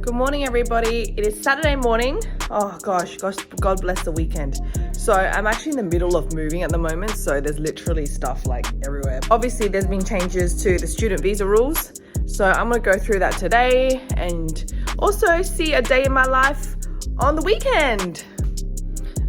Good morning, everybody. It is Saturday morning. Oh gosh, God bless the weekend. So I'm actually in the middle of moving at the moment, so there's literally stuff like everywhere. Obviously, there's been changes to the student visa rules, so I'm gonna go through that today and also see a day in my life on the weekend.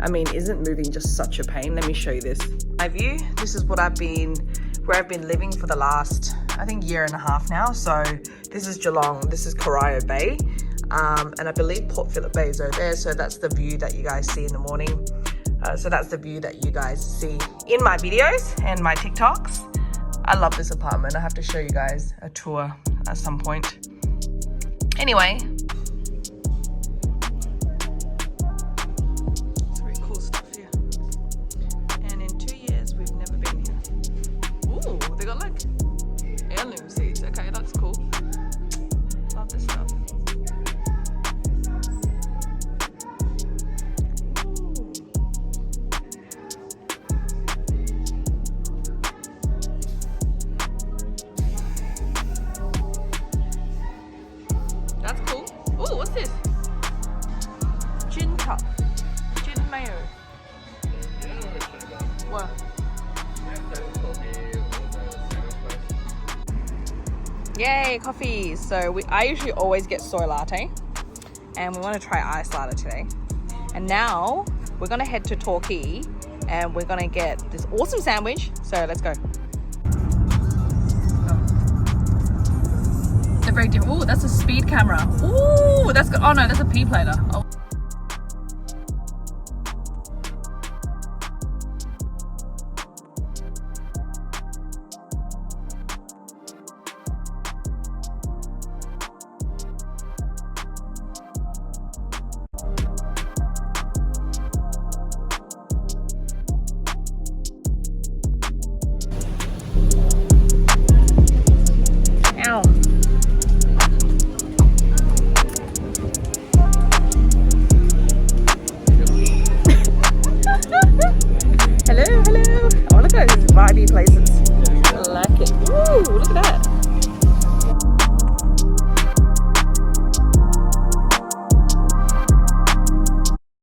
I mean, isn't moving just such a pain? Let me show you this. My view, this is where I've been living for the last, I think, year and a half now. So this is Geelong, this is Corio Bay, and I believe Port Phillip Bay is over there. So that's the view that you guys see in the morning. So that's the view that you guys see in my videos and my TikToks. I love this apartment. I have to show you guys a tour at some point. Anyway. They got like heirloom seats. Okay, that's cool. Love this stuff. That's cool. Ooh, what's this? Gin cup. Gin mayo. What? Yay, coffee. So I usually always get soy latte, and we want to try iced latte today. And now we're gonna head to Torquay and we're gonna get this awesome sandwich. So let's go. They're very different. Ooh, that's a speed camera. Ooh, that's good. Oh no, that's a P plater. Oh. Hello. Oh, look at these vibey places. I like it. Ooh, look at that.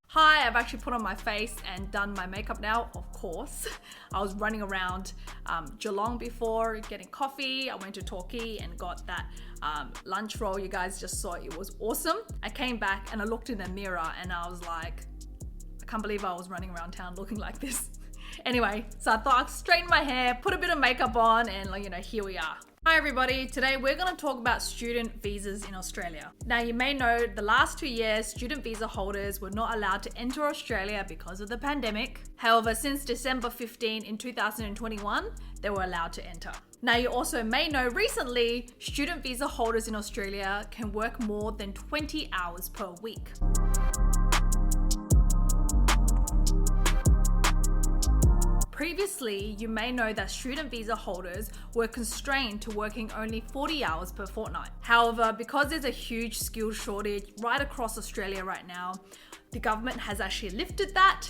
Hi, I've actually put on my face and done my makeup now, of course. I was running around Geelong before getting coffee. I went to Torquay and got that lunch roll. You guys just saw it. It was awesome. I came back and I looked in the mirror and I was like, I can't believe I was running around town looking like this. Anyway, so I thought I'd straighten my hair, put a bit of makeup on, and here we are. Hi everybody, today we're going to talk about student visas in Australia. Now you may know the last 2 years student visa holders were not allowed to enter Australia because of the pandemic. However, since December 15 in 2021, they were allowed to enter. Now you also may know recently student visa holders in Australia can work more than 20 hours per week. Previously, you may know that student visa holders were constrained to working only 40 hours per fortnight. However, because there's a huge skill shortage right across Australia right now, the government has actually lifted that,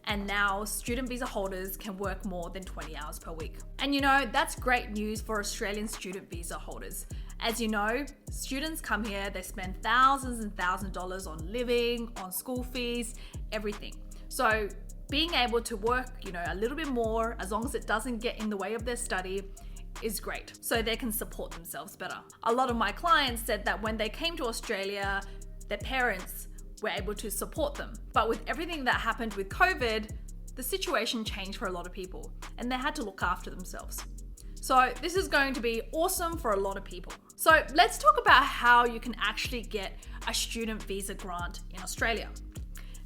and now student visa holders can work more than 20 hours per week. And that's great news for Australian student visa holders. As you know, students come here, they spend thousands and thousands of dollars on living, on school fees, everything. So being able to work, a little bit more, as long as it doesn't get in the way of their study, is great. So they can support themselves better. A lot of my clients said that when they came to Australia, their parents were able to support them. But with everything that happened with COVID, the situation changed for a lot of people and they had to look after themselves. So this is going to be awesome for a lot of people. So let's talk about how you can actually get a student visa grant in Australia.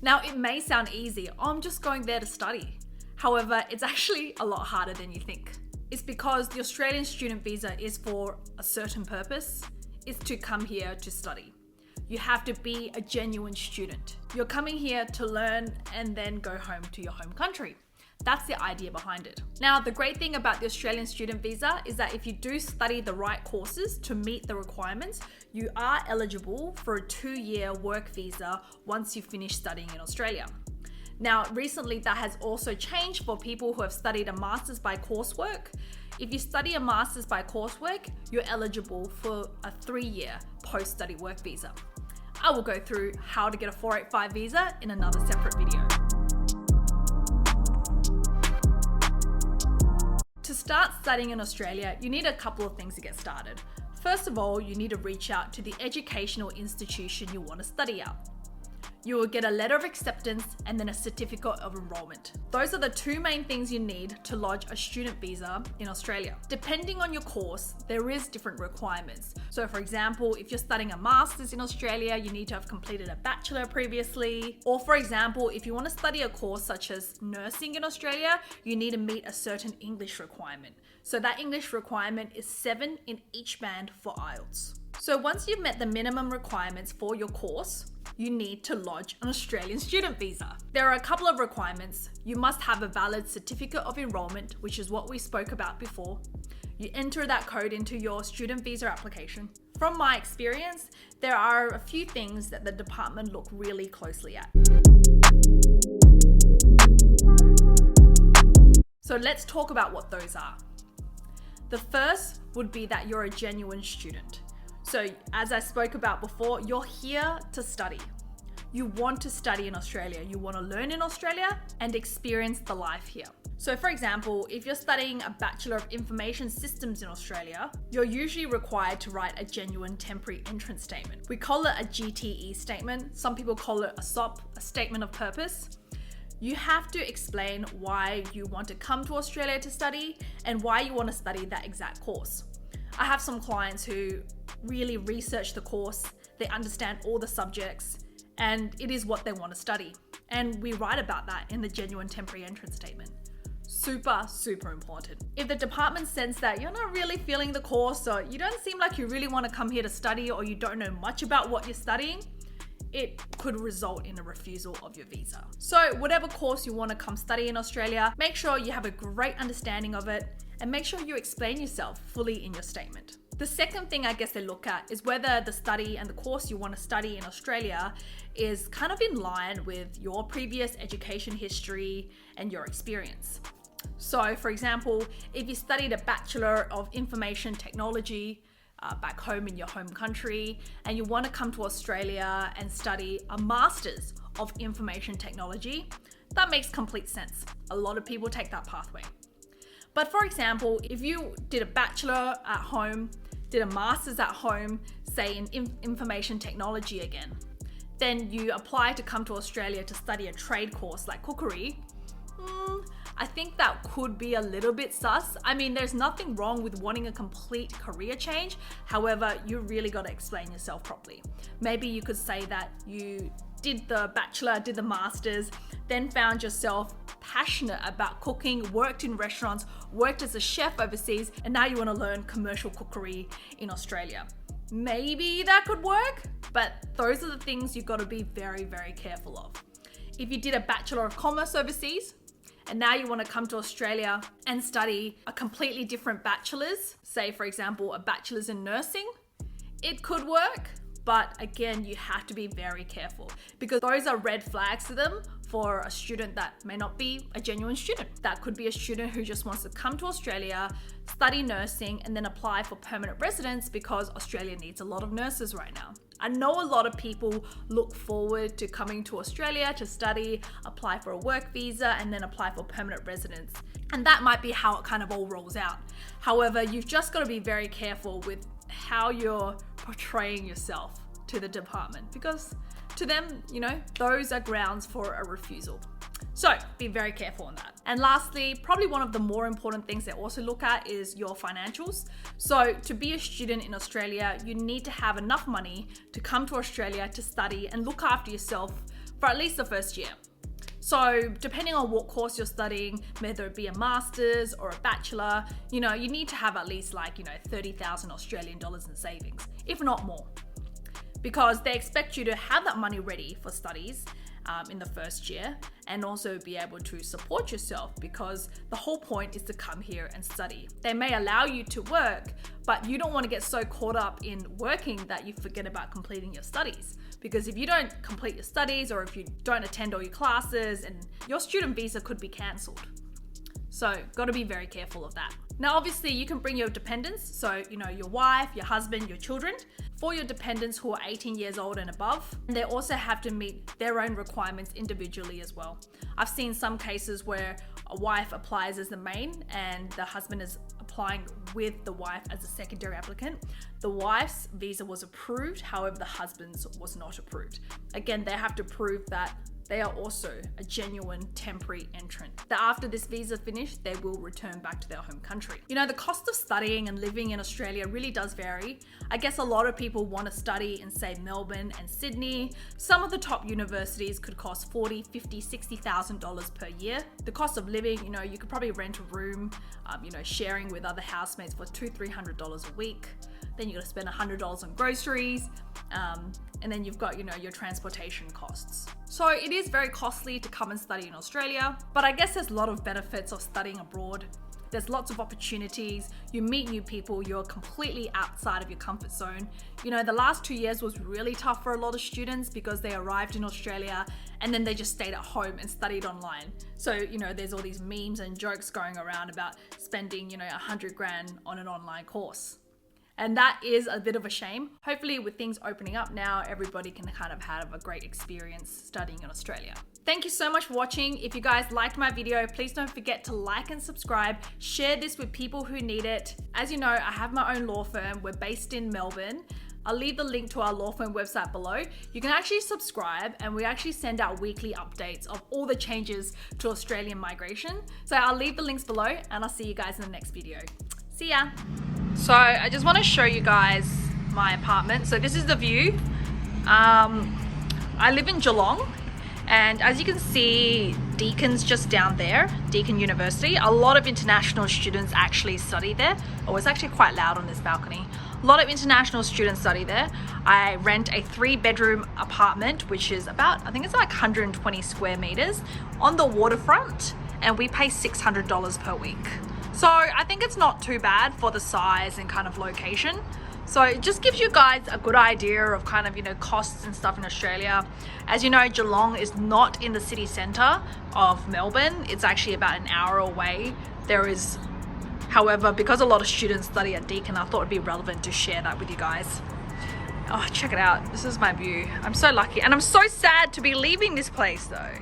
Now, it may sound easy. I'm just going there to study. However, it's actually a lot harder than you think. It's because the Australian student visa is for a certain purpose. It's to come here to study. You have to be a genuine student. You're coming here to learn and then go home to your home country. That's the idea behind it. Now, the great thing about the Australian student visa is that if you do study the right courses to meet the requirements, you are eligible for a 2-year work visa once you finish studying in Australia. Now, recently that has also changed for people who have studied a master's by coursework. If you study a master's by coursework, you're eligible for a 3-year post-study work visa. I will go through how to get a 485 visa in another separate video. To start studying in Australia, you need a couple of things to get started. First of all, you need to reach out to the educational institution you want to study at. You will get a letter of acceptance and then a certificate of enrolment. Those are the two main things you need to lodge a student visa in Australia. Depending on your course, there is different requirements. So for example, if you're studying a master's in Australia, you need to have completed a bachelor previously. Or for example, if you want to study a course such as nursing in Australia, you need to meet a certain English requirement. So that English requirement is 7 in each band for IELTS. So once you've met the minimum requirements for your course, you need to lodge an Australian student visa. There are a couple of requirements. You must have a valid certificate of enrolment, which is what we spoke about before. You enter that code into your student visa application. From my experience, there are a few things that the department look really closely at. So let's talk about what those are. The first would be that you're a genuine student. So as I spoke about before, you're here to study. You want to study in Australia. You want to learn in Australia and experience the life here. So for example, if you're studying a Bachelor of Information Systems in Australia, you're usually required to write a genuine temporary entrance statement. We call it a GTE statement. Some people call it a SOP, a statement of purpose. You have to explain why you want to come to Australia to study and why you want to study that exact course. I have some clients who really research the course, they understand all the subjects, and it is what they want to study. And we write about that in the genuine temporary entrance statement. Super, super important. If the department sense that you're not really feeling the course, or you don't seem like you really want to come here to study, or you don't know much about what you're studying, it could result in a refusal of your visa. So whatever course you want to come study in Australia, make sure you have a great understanding of it and make sure you explain yourself fully in your statement. The second thing I guess they look at is whether the study and the course you want to study in Australia is kind of in line with your previous education history and your experience. So for example, if you studied a Bachelor of Information Technology back home in your home country and you want to come to Australia and study a Master's of Information Technology, that makes complete sense. A lot of people take that pathway. But for example, if you did a Bachelor at home, did a Master's at home, say in Information Technology again, then you apply to come to Australia to study a trade course like cookery, I think that could be a little bit sus. I mean, there's nothing wrong with wanting a complete career change. However, you really got to explain yourself properly. Maybe you could say that you did the Bachelor, did the Masters, then found yourself passionate about cooking, worked in restaurants, worked as a chef overseas, and now you want to learn commercial cookery in Australia. Maybe that could work, but those are the things you've got to be very, very careful of. If you did a Bachelor of Commerce overseas, and now you want to come to Australia and study a completely different bachelor's, say for example, a bachelor's in nursing, it could work. But again, you have to be very careful because those are red flags to them for a student that may not be a genuine student. That could be a student who just wants to come to Australia, study nursing, and then apply for permanent residence because Australia needs a lot of nurses right now. I know a lot of people look forward to coming to Australia to study, apply for a work visa, and then apply for permanent residence. And that might be how it kind of all rolls out. However, you've just got to be very careful with how you're portraying yourself to the department because to them, those are grounds for a refusal. So be very careful on that. And lastly, probably one of the more important things they also look at is your financials. So to be a student in Australia, you need to have enough money to come to Australia to study and look after yourself for at least the first year. So depending on what course you're studying, whether it be a master's or a bachelor, you need to have at least 30,000 Australian dollars in savings, if not more. Because they expect you to have that money ready for studies in the first year and also be able to support yourself because the whole point is to come here and study. They may allow you to work, but you don't want to get so caught up in working that you forget about completing your studies. Because if you don't complete your studies or if you don't attend all your classes, and your student visa could be cancelled. So got to be very careful of that. Now, obviously you can bring your dependents. So, your wife, your husband, your children. For your dependents who are 18 years old and above, they also have to meet their own requirements individually as well. I've seen some cases where a wife applies as the main and the husband is applying with the wife as a secondary applicant. The wife's visa was approved, however, the husband's was not approved. Again, they have to prove that they are also a genuine temporary entrant. That after this visa finished, they will return back to their home country. The cost of studying and living in Australia really does vary. I guess a lot of people want to study in, say, Melbourne and Sydney. Some of the top universities could cost $40,000, $50,000, $60,000 per year. The cost of living, you could probably rent a room, sharing with other housemates for $200, $300 a week. Then you're gonna spend $100 on groceries, and then you've got, your transportation costs. So it is very costly to come and study in Australia, but I guess there's a lot of benefits of studying abroad. There's lots of opportunities, you meet new people, you're completely outside of your comfort zone. The last 2 years was really tough for a lot of students because they arrived in Australia and then they just stayed at home and studied online. So, there's all these memes and jokes going around about spending, $100,000 on an online course. And that is a bit of a shame. Hopefully with things opening up now, everybody can kind of have a great experience studying in Australia. Thank you so much for watching. If you guys liked my video, please don't forget to like and subscribe. Share this with people who need it. As you know, I have my own law firm. We're based in Melbourne. I'll leave the link to our law firm website below. You can actually subscribe and we actually send out weekly updates of all the changes to Australian migration. So I'll leave the links below and I'll see you guys in the next video. See ya. So I just want to show you guys my apartment. So this is the view. I live in Geelong, and as you can see, Deacon's just down there, Deakin University. A lot of international students actually study there. Oh, it's actually quite loud on this balcony. A lot of international students study there. I rent a 3-bedroom apartment, which is about, I think it's like 120 square meters on the waterfront, and we pay $600 per week. So I think it's not too bad for the size and kind of location. So it just gives you guys a good idea of kind of, costs and stuff in Australia. As you know, Geelong is not in the city centre of Melbourne. It's actually about an hour away. However, because a lot of students study at Deakin, I thought it'd be relevant to share that with you guys. Oh, check it out. This is my view. I'm so lucky. And I'm so sad to be leaving this place though.